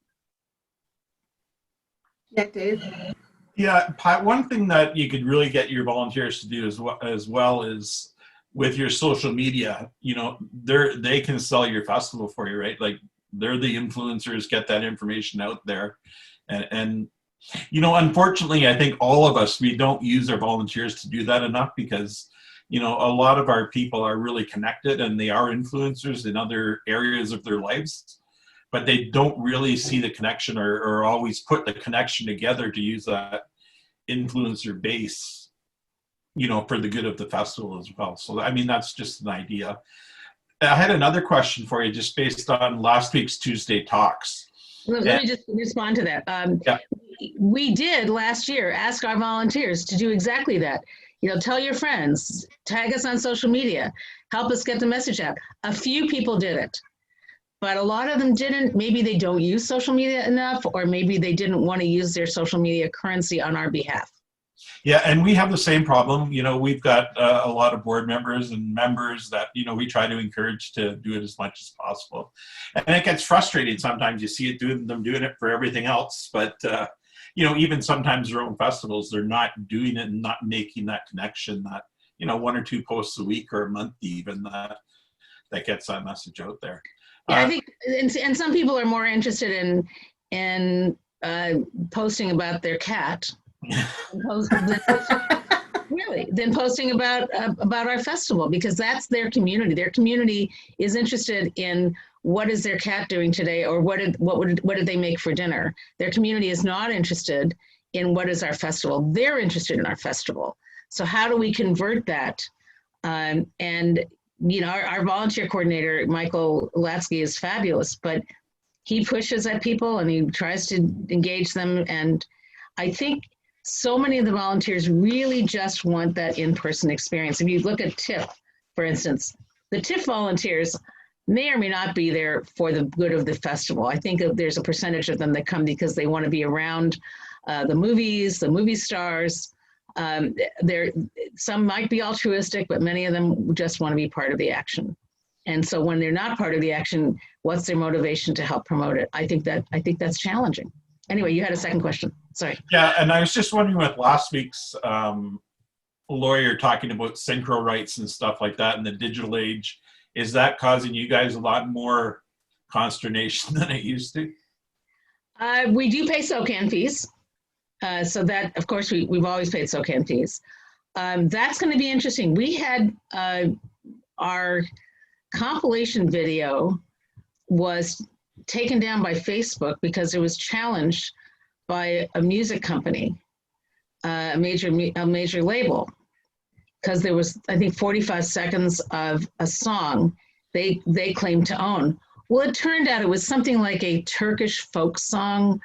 Yeah, Dave. Yeah, Pat, one thing that you could really get your volunteers to do as well is with your social media, they can sell your festival for you, right? Like they're the influencers, get that information out there. And unfortunately, I think all of us, we don't use our volunteers to do that enough because, a lot of our people are really connected and they are influencers in other areas of their lives, but they don't really see the connection or always put the connection together to use that influencer base, for the good of the festival as well. So, that's just an idea. I had another question for you just based on last week's Tuesday talks. Let me just respond to that. Yeah. We did last year ask our volunteers to do exactly that. Tell your friends, tag us on social media, help us get the message out. A few people did it, but a lot of them didn't. Maybe they don't use social media enough, or maybe they didn't want to use their social media currency on our behalf. Yeah, and we have the same problem. We've got a lot of board members and members that, we try to encourage to do it as much as possible. And it gets frustrating sometimes. You see them doing it for everything else. But, even sometimes their own festivals, they're not doing it and not making that connection that, 1 or 2 posts a week or a month even that gets that message out there. Yeah, I think, and some people are more interested in posting about their cat. Than posting about our festival, because that's their community. Their community is interested in what is their cat doing today, or what did they make for dinner. Their community is not interested in what is our festival. They're interested in our festival. So how do we convert that? And our volunteer coordinator Michael Latsky is fabulous, but he pushes at people and he tries to engage them. And I think so many of the volunteers really just want that in-person experience. If you look at TIFF, for instance, the TIFF volunteers may or may not be there for the good of the festival. I think there's a percentage of them that come because they want to be around the movies, the movie stars. Some might be altruistic, but many of them just want to be part of the action. And so when they're not part of the action, what's their motivation to help promote it? I think that's challenging. Anyway, you had a second question. Sorry. Yeah, and I was just wondering with last week's lawyer talking about synchro rights and stuff like that in the digital age, is that causing you guys a lot more consternation than it used to? We do pay SOCAN fees. So that, of course, we've always paid SOCAN fees. That's going to be interesting. We had our compilation video was taken down by Facebook because it was challenged by a music company. a major label, because there was, I think, 45 seconds of a song they claimed to own. Well, it turned out it was something like a Turkish folk song.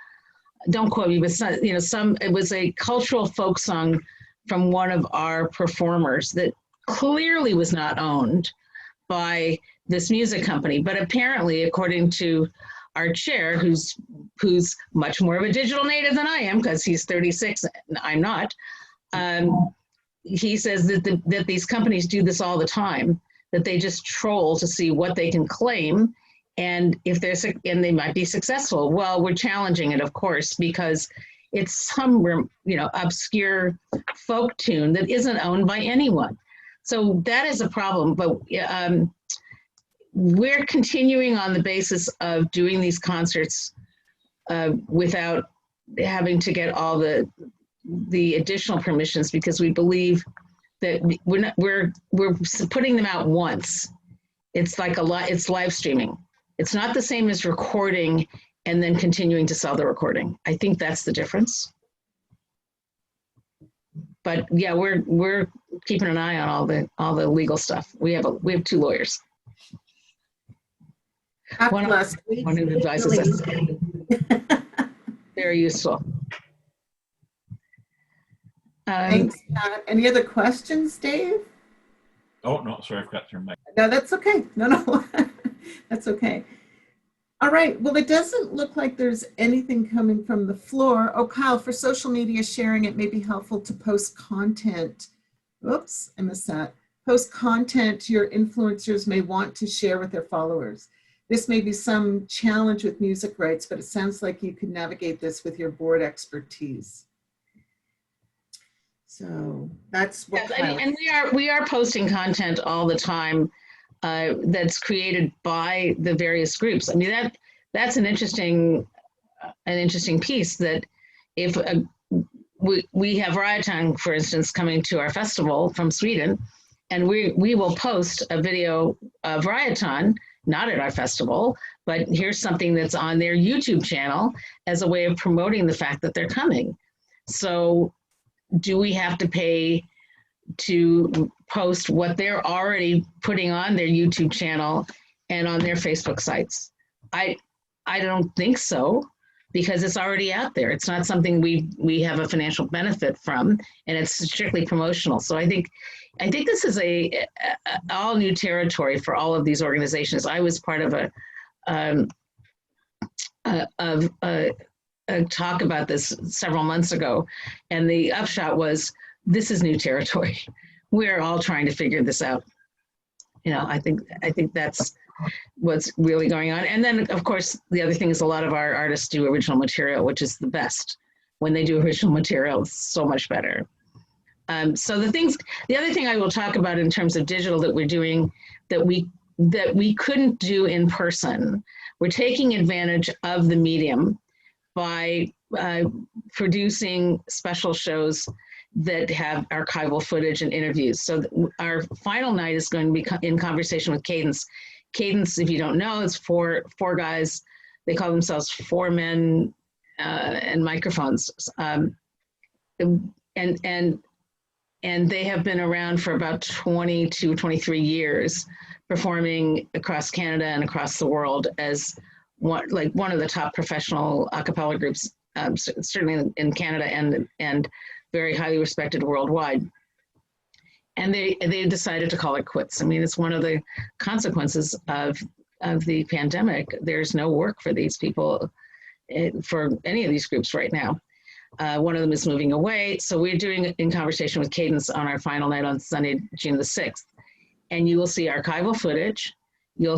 Don't quote me, but it was a cultural folk song from one of our performers that clearly was not owned by this music company. But apparently, according to our chair, who's much more of a digital native than I am, because he's 36 and I'm not, he says that these companies do this all the time, that they just troll to see what they can claim, and if they might be successful. Well, we're challenging it, of course, because it's some obscure folk tune that isn't owned by anyone. So that is a problem. But we're continuing on the basis of doing these concerts without having to get all the additional permissions, because we believe that we're putting them out once. It's like it's live streaming. It's not the same as recording and then continuing to sell the recording. I think that's the difference. But yeah, we're keeping an eye on all the legal stuff. We have 2 lawyers. One who advises us. Very useful. Thanks, Pat. Any other questions, Dave? Oh, no, sorry, I forgot to turn my. No, that's okay. No, that's okay. All right. Well, it doesn't look like there's anything coming from the floor. Oh, Kyle, for social media sharing, it may be helpful to post content. Oops, I missed that. Post content your influencers may want to share with their followers. This may be some challenge with music rights, but it sounds like you could navigate this with your board expertise. So that's what. Yes, and we are posting content all the time that's created by the various groups. I mean, that's an interesting piece, that if we have Rioton, for instance, coming to our festival from Sweden, and we will post a video of Rioton, not at our festival, but here's something that's on their YouTube channel as a way of promoting the fact that they're coming. So do we have to pay to post what they're already putting on their YouTube channel and on their Facebook sites? I don't think so, because it's already out there. It's not something we have a financial benefit from, and it's strictly promotional. So I think this is a all new territory for all of these organizations. I was part of a talk about this several months ago, and the upshot was, this is new territory. We're all trying to figure this out. I think that's what's really going on. And then, of course, the other thing is a lot of our artists do original material, which is the best. When they do original material, it's so much better. So the other thing I will talk about in terms of digital that we're doing that we couldn't do in person, we're taking advantage of the medium by producing special shows that have archival footage and interviews. So our final night is going to be in conversation with Cadence. Cadence, if you don't know, is four guys. They call themselves 4 men and microphones. And they have been around for about 22, 23 years, performing across Canada and across the world as one of the top professional a cappella groups, certainly in Canada and very highly respected worldwide. And they decided to call it quits. I mean, it's one of the consequences of the pandemic. There's no work for these people, for any of these groups right now. One of them is moving away. So we're doing it in conversation with Cadence on our final night on Sunday, June the 6th. And you will see archival footage. They'll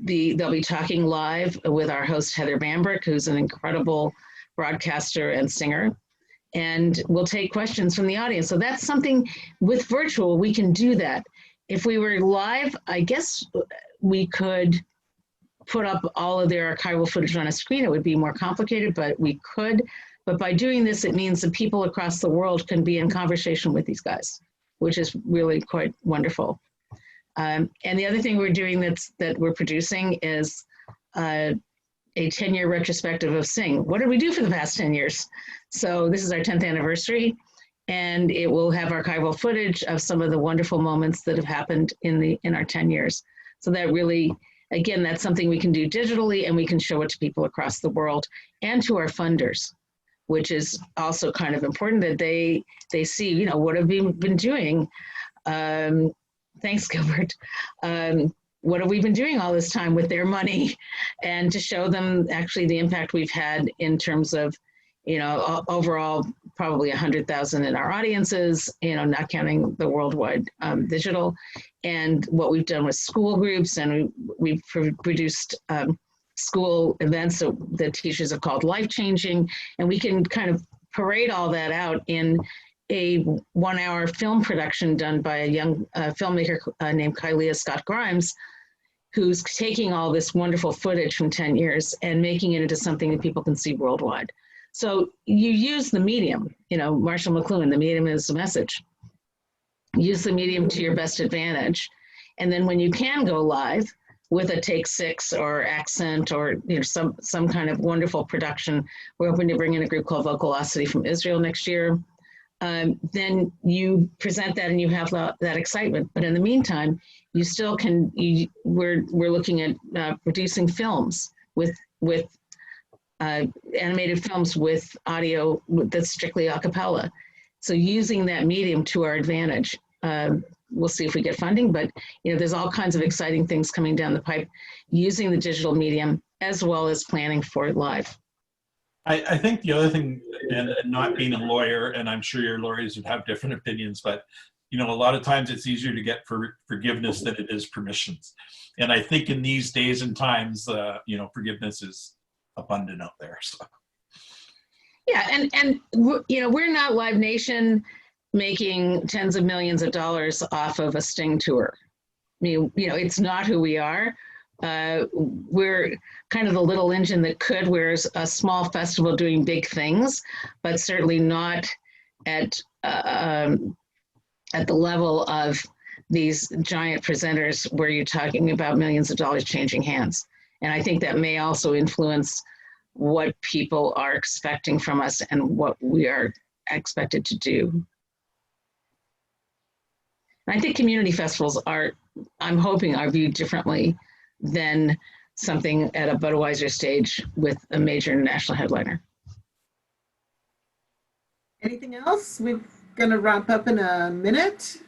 be talking live with our host, Heather Bambrick, who's an incredible broadcaster and singer. And we'll take questions from the audience. So that's something with virtual, we can do that. If we were live, I guess we could put up all of their archival footage on a screen. It would be more complicated, but we could. But by doing this, it means that people across the world can be in conversation with these guys, which is really quite wonderful. And the other thing we're doing that we're producing is a 10-year retrospective of Sing. What did we do for the past 10 years? So this is our 10th anniversary, and it will have archival footage of some of the wonderful moments that have happened in our 10 years. So that really, again, that's something we can do digitally, and we can show it to people across the world and to our funders, which is also kind of important that they see, you know, what have we been doing? Thanks, Gilbert. What have we been doing all this time with their money? And to show them actually the impact we've had in terms of, you know, overall probably 100,000 in our audiences, you know, not counting the worldwide digital, and what we've done with school groups, and we've produced school events that teachers have called life-changing, and we can kind of parade all that out in a 1-hour film production done by a young filmmaker named Kylia Scott Grimes, who's taking all this wonderful footage from 10 years and making it into something that people can see worldwide. So you use the medium, you know, Marshall McLuhan, the medium is the message. Use the medium to your best advantage. And then when you can go live with a Take 6 or Accent or, you know, some kind of wonderful production, we're hoping to bring in a group called Vocalocity from Israel next year. Then you present that and you have that excitement. But in the meantime, you still can, we're looking at producing films with animated films with audio that's strictly a cappella. So using that medium to our advantage. We'll see if we get funding, but you know, there's all kinds of exciting things coming down the pipe using the digital medium as well as planning for live. I think the other thing, and not being a lawyer, and I'm sure your lawyers would have different opinions, but you know, a lot of times it's easier to get forgiveness than it is permissions. And I think in these days and times, you know, forgiveness is abundant out there. So. Yeah, and you know, we're not Live Nation making tens of millions of dollars off of a Sting tour. I mean, you know, it's not who we are. We're kind of the little engine that could. We're a small festival doing big things, but certainly not at the level of these giant presenters where you're talking about millions of dollars changing hands. And I think that may also influence what people are expecting from us and what we are expected to do. And I think community festivals are, I'm hoping, are viewed differently than something at a Budweiser stage with a major international headliner. Anything else? We're going to wrap up in a minute.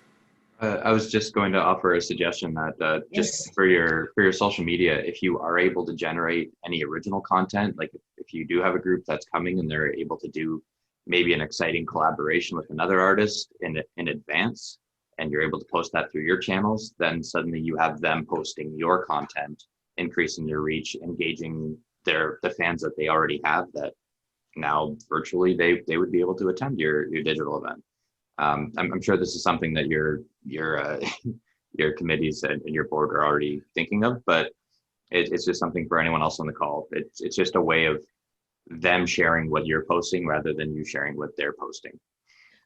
I was just going to offer a suggestion that just for your social media, if you are able to generate any original content, like if you do have a group that's coming and they're able to do maybe an exciting collaboration with another artist in advance, and you're able to post that through your channels, then suddenly you have them posting your content, increasing your reach, engaging the fans that they already have that now virtually they would be able to attend your digital event. I'm sure this is something that your committees and your board are already thinking of, but it's just something for anyone else on the call. It's just a way of them sharing what you're posting rather than you sharing what they're posting.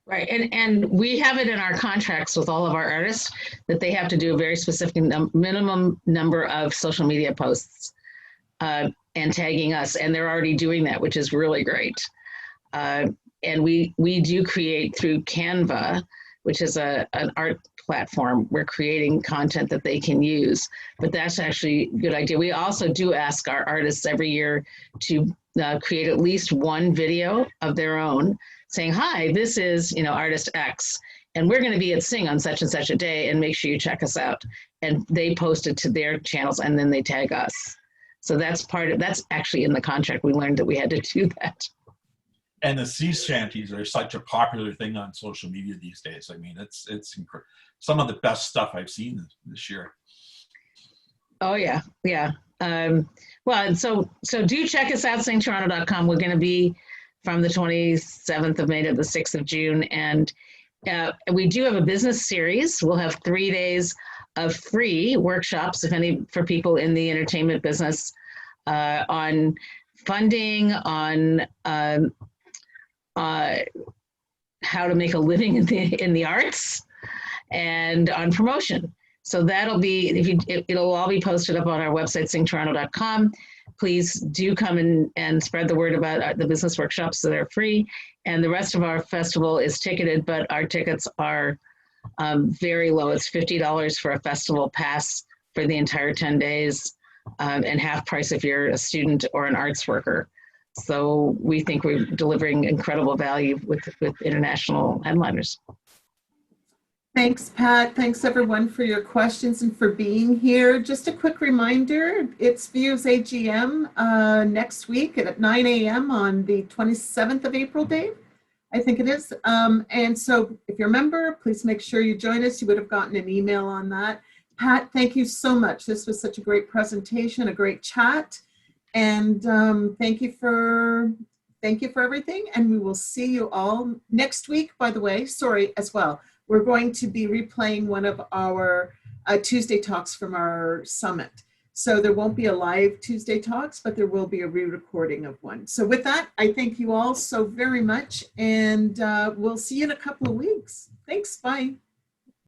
Right, and we have it in our contracts with all of our artists that they have to do a very specific minimum number of social media posts and tagging us, and they're already doing that, which is really great. And we do create through Canva, which is an art platform. We're creating content that they can use, but that's actually a good idea. We also do ask our artists every year to create at least one video of their own saying, hi, this is, you know, artist X, and we're going to be at Sing on such and such a day, and make sure you check us out. And they post it to their channels, and then they tag us. So that's that's actually in the contract. We learned that we had to do that. And the sea shanties are such a popular thing on social media these days. I mean, it's some of the best stuff I've seen this year. Oh yeah, yeah. Well, so do check us out, singtoronto.com. We're going to be from the 27th of May to the 6th of June. And we do have a business series. We'll have 3 days of free workshops, for people in the entertainment business, on funding, on how to make a living in the arts, and on promotion. So that'll be, it'll all be posted up on our website, singtoronto.com. please do come and spread the word about the business workshops that are free. And the rest of our festival is ticketed, but our tickets are very low. It's $50 for a festival pass for the entire 10 days and half price if you're a student or an arts worker. So we think we're delivering incredible value with international headliners. Thanks, Pat. Thanks, everyone, for your questions and for being here. Just a quick reminder, it's FEO's AGM next week at 9 a.m. on the 27th of April, Dave, I think it is. And so if you're a member, please make sure you join us. You would have gotten an email on that. Pat, thank you so much. This was such a great presentation, a great chat. And thank you for everything. And we will see you all next week, by the way, sorry, as well. We're going to be replaying one of our Tuesday talks from our summit. So there won't be a live Tuesday talks, but there will be a re-recording of one. So with that, I thank you all so very much, and we'll see you in a couple of weeks. Thanks, bye.